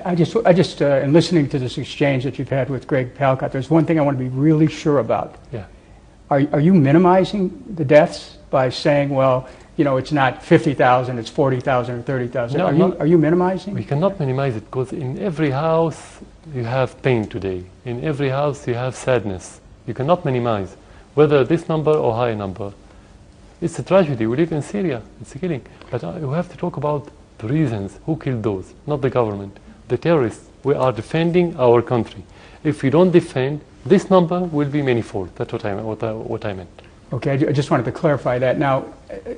in listening to this exchange that you've had with Greg Palcott, there's one thing I want to be really sure about. Yeah. Are you minimizing the deaths by saying, well, you know, it's not 50,000, it's 40,000 or 30,000? No, are you minimizing? We cannot minimize it, because in every house you have pain today. In every house you have sadness. You cannot minimize, whether this number or higher number. It's a tragedy. We live in Syria. It's a killing. But you have to talk about the reasons. Who killed those? Not the government. The terrorists. We are defending our country. If we don't defend, this number will be manifold. That's what I meant. Okay, I just wanted to clarify that. Now,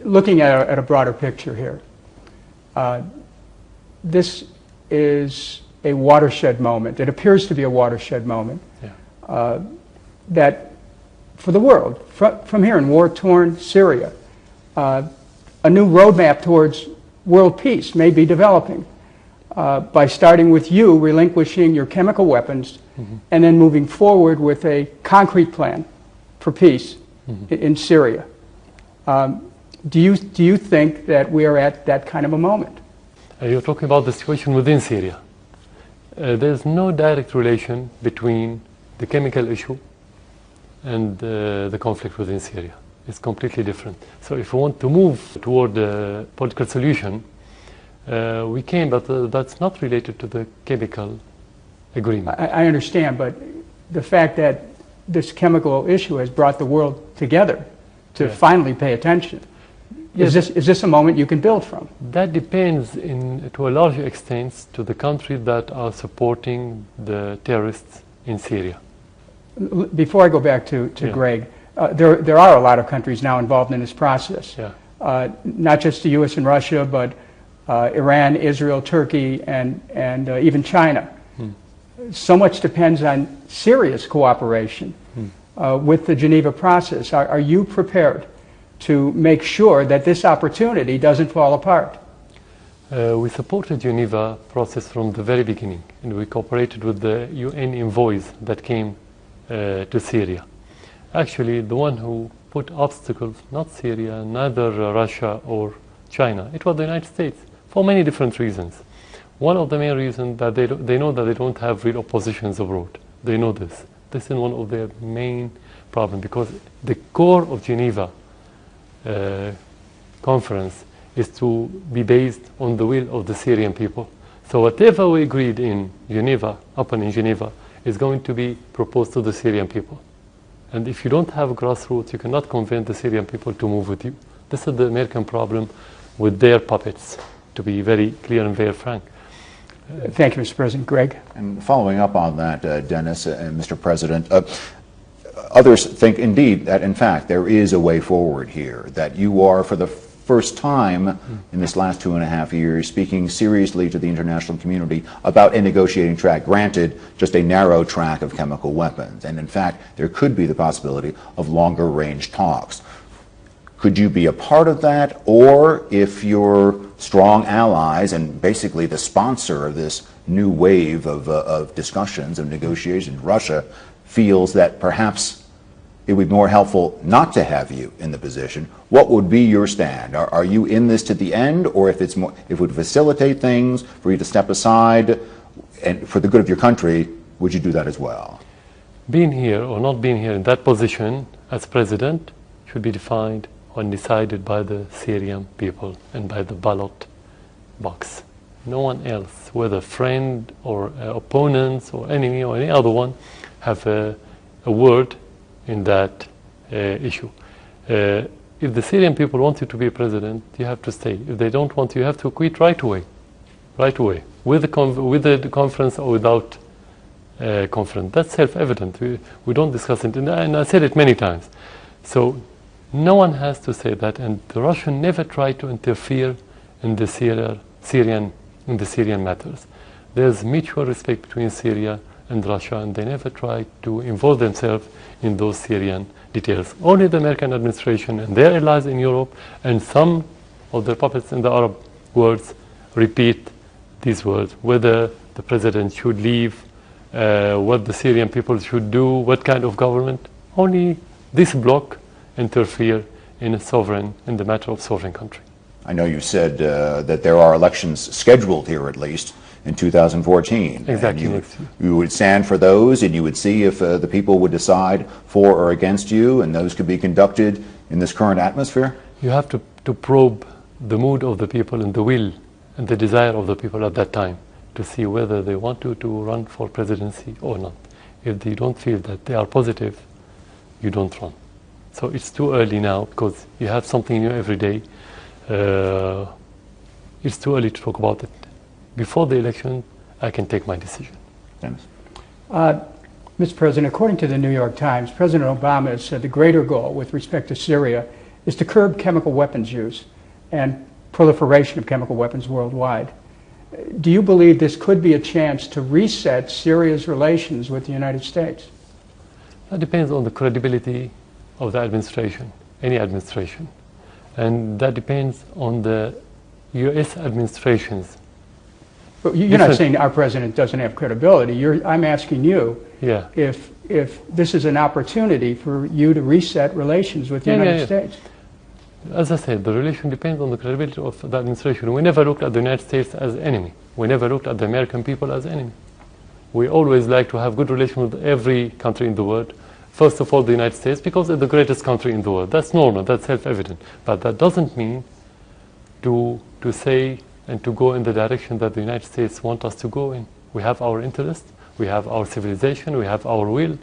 looking at a broader picture here, this is a watershed moment. It appears to be a watershed moment. Yeah. That for the world, from here in war-torn Syria, a new roadmap towards world peace may be developing by starting with you relinquishing your chemical weapons and then moving forward with a concrete plan for peace in Syria. Do you think that we are at that kind of a moment? You're talking about the situation within Syria. There's no direct relation between the chemical issue and the conflict within Syria. It's completely different. So if we want to move toward a political solution, we can, but that's not related to the chemical agreement. I understand, but the fact that this chemical issue has brought the world together to finally pay attention, is this a moment you can build from? That depends to a large extent to the countries that are supporting the terrorists in Syria. Before I go back to Greg, there are a lot of countries now involved in this process. Yeah. Not just the U.S. and Russia, but Iran, Israel, Turkey, and even China. So much depends on Syria's cooperation with the Geneva process. Are you prepared to make sure that this opportunity doesn't fall apart? We supported Geneva process from the very beginning, and we cooperated with the UN envoys that came to Syria. Actually, the one who put obstacles, not Syria, neither Russia or China, it was the United States, for many different reasons. One of the main reasons that they know that they don't have real oppositions abroad. They know this. This is one of their main problems, because the core of Geneva conference is to be based on the will of the Syrian people. So whatever we agreed in Geneva, upon in Geneva, is going to be proposed to the Syrian people. And if you don't have grassroots, you cannot convince the Syrian people to move with you. This is the American problem with their puppets, to be very clear and very frank. Thank you, Mr. President. Greg? And following up on that, Dennis and Mr. President, others think indeed that in fact there is a way forward here, that you are for the first time in this last 2.5 years speaking seriously to the international community about a negotiating track, granted just a narrow track of chemical weapons. And in fact, there could be the possibility of longer range talks. Could you be a part of that? Or if your strong allies and basically the sponsor of this new wave of discussions, of negotiations, Russia, feels that perhaps it would be more helpful not to have you in the position, what would be your stand? Are you in this to the end, or if it's more, if it would facilitate things for you to step aside and for the good of your country, would you do that as well? Being here or not being here in that position as president should be defined and decided by the Syrian people and by the ballot box. No one else, whether friend or opponents or enemy or any other one, have a word in that issue. If the Syrian people want you to be president, you have to stay. If they don't want you, you have to quit right away, with the conference or without conference. That's self-evident. We don't discuss it, and I said it many times. So no one has to say that, and the Russians never try to interfere in the Syrian matters. There's mutual respect between Syria and Russia, and they never try to involve themselves in those Syrian details. Only the American administration and their allies in Europe and some of their puppets in the Arab world repeat these words, whether the president should leave, what the Syrian people should do, what kind of government. Only this bloc interfere in the matter of sovereign country. I know you said that there are elections scheduled here at least in 2014. Exactly. And you would stand for those, and you would see if the people would decide for or against you, and those could be conducted in this current atmosphere? You have to probe the mood of the people and the will and the desire of the people at that time to see whether they want to run for presidency or not. If they don't feel that they are positive, you don't run. So it's too early now because you have something new every day. It's too early to talk about it. Before the election, I can take my decision. Dennis? Mr. President, according to the New York Times, President Obama has said the greater goal with respect to Syria is to curb chemical weapons use and proliferation of chemical weapons worldwide. Do you believe this could be a chance to reset Syria's relations with the United States? That depends on the credibility of the administration, any administration. And that depends on the US administrations. But you're not saying our president doesn't have credibility. I'm asking you if this is an opportunity for you to reset relations with the United States. As I said, the relation depends on the credibility of the administration. We never looked at the United States as enemy. We never looked at the American people as enemy. We always like to have good relations with every country in the world. First of all, the United States, because it's the greatest country in the world. That's normal, that's self-evident. But that doesn't mean to say and to go in the direction that the United States want us to go in. We have our interests, we have our civilization, we have our will,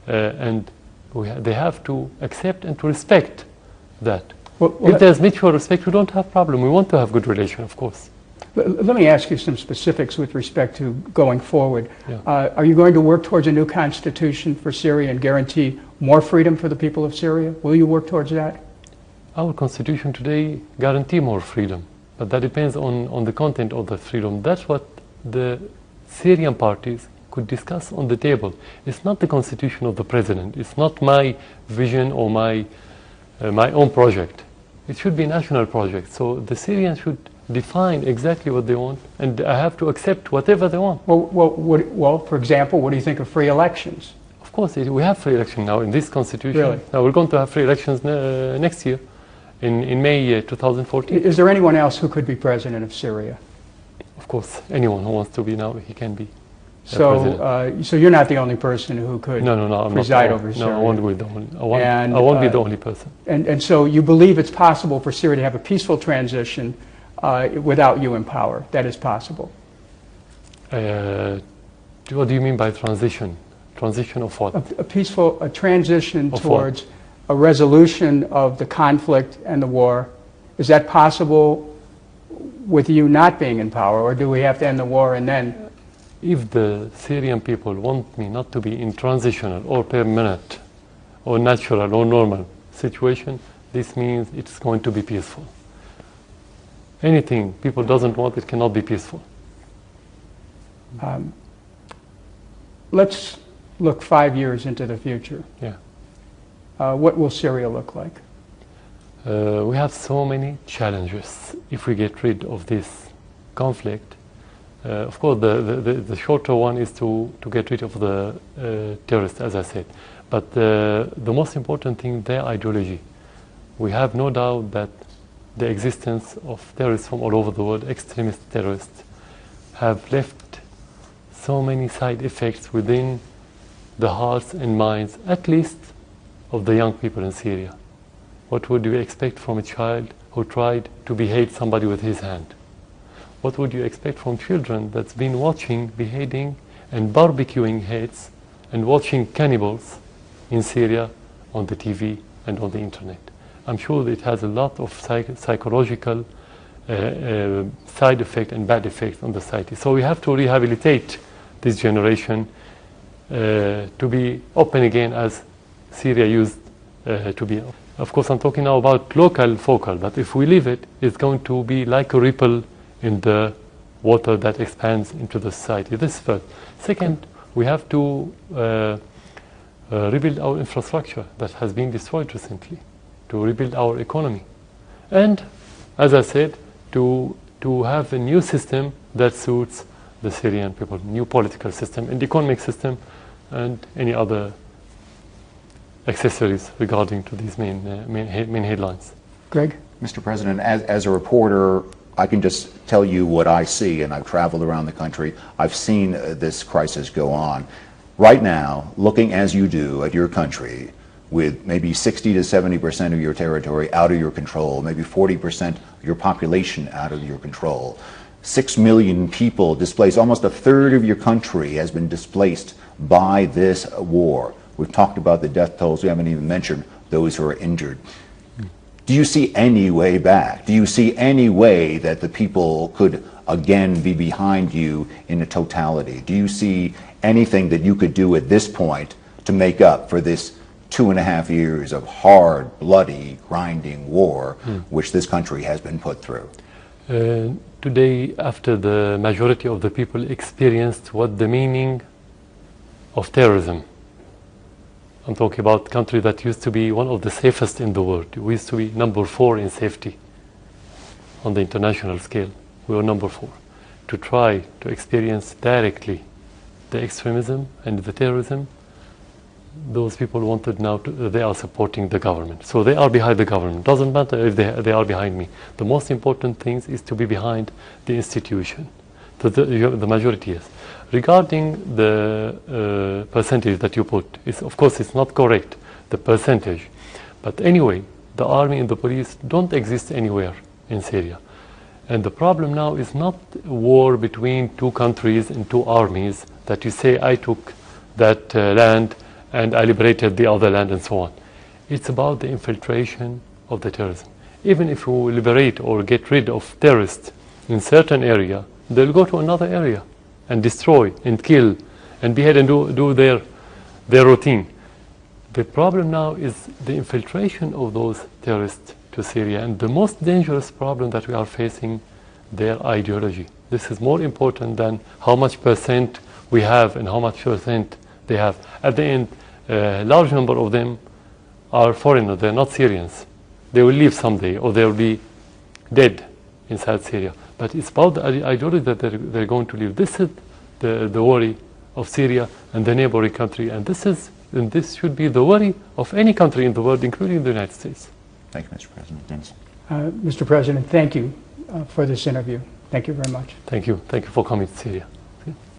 and they have to accept and to respect that. If there's mutual respect, we don't have problem. We want to have good relation, of course. Let me ask you some specifics with respect to going forward. Are you going to work towards a new constitution for Syria and guarantee more freedom for the people of Syria? Will you work towards that? Our constitution today guarantees more freedom, but that depends on the content of the freedom. That's what the Syrian parties could discuss on the table. It's not the constitution of the president. It's not my vision or my own project. It should be a national project. So the Syrians should define exactly what they want, and I have to accept whatever they want. Well, for example, what do you think of free elections? Of course, we have free elections now in this constitution. Really? Now we're going to have free elections next year, in May 2014. Is there anyone else who could be president of Syria? Of course, anyone who wants to be now, he can be. So you're not the only person who could preside over Syria? No, I won't be the only. I won't be the only person. And so you believe it's possible for Syria to have a peaceful transition without you in power? That is possible. What do you mean by transition? Transition of what? A transition towards a resolution of the conflict and the war. Is that possible with you not being in power, or do we have to end the war and then? If the Syrian people want me not to be in transitional or permanent or natural or normal situation, this means it's going to be peaceful. Anything people doesn't want, it cannot be peaceful. Let's look 5 years into the future. What will Syria look like? We have so many challenges if we get rid of this conflict. Of course, the shorter one is to get rid of the terrorists, as I said. But the most important thing, their ideology. We have no doubt that the existence of terrorists from all over the world, extremist terrorists, have left so many side effects within the hearts and minds, at least of the young people in Syria. What would you expect from a child who tried to behead somebody with his hand? What would you expect from children that's been watching, beheading, and barbecuing heads, and watching cannibals in Syria on the TV and on the internet? I'm sure that it has a lot of psychological side effects and bad effects on the society. So we have to rehabilitate this generation to be open again as Syria used to be. Of course, I'm talking now about local focal, but if we leave it, it's going to be like a ripple in the water that expands into the society. This is first. Second, we have to rebuild our infrastructure that has been destroyed recently, to rebuild our economy. And, as I said, to have a new system that suits the Syrian people, new political system and economic system, and any other accessories regarding to these main headlines. Greg? Mr. President, as a reporter I can just tell you what I see, and I've traveled around the country. I've seen this crisis go on. Right now, looking as you do at your country, with maybe 60 to 70% of your territory out of your control, maybe 40% of your population out of your control, 6 million people displaced, almost a third of your country has been displaced by this war. We've talked about the death tolls, we haven't even mentioned those who are injured. Do you see any way back? Do you see any way that the people could again be behind you in a totality? Do you see anything that you could do at this point to make up for this 2.5 years of hard, bloody, grinding war which this country has been put through? Today, after the majority of the people experienced what the meaning of terrorism, I'm talking about a country that used to be one of the safest in the world. We used to be number 4 in safety on the international scale. We were number 4. To try to experience directly the extremism and the terrorism, those people wanted now they are supporting the government. So they are behind the government. Doesn't matter if they are behind me. The most important thing is to be behind the institution. The majority is. Regarding the percentage that you put, of course it's not correct, the percentage. But anyway, the army and the police don't exist anywhere in Syria. And the problem now is not war between 2 countries and 2 armies that you say I took that land and I liberated the other land and so on. It's about the infiltration of the terrorism. Even if we liberate or get rid of terrorists in certain area, they'll go to another area and destroy and kill and behead and do their routine. The problem now is the infiltration of those terrorists to Syria, and the most dangerous problem that we are facing, their ideology. This is more important than how much percent we have and how much percent they have. At the end, a large number of them are foreigners, they're not Syrians. They will leave someday or they will be dead inside Syria. But it's about the ideology that they're going to leave. This is the worry of Syria and the neighboring country, and this should be the worry of any country in the world, including the United States. Thank you, Mr. President. Dennis. Mr. President, thank you for this interview. Thank you very much. Thank you. Thank you for coming to Syria.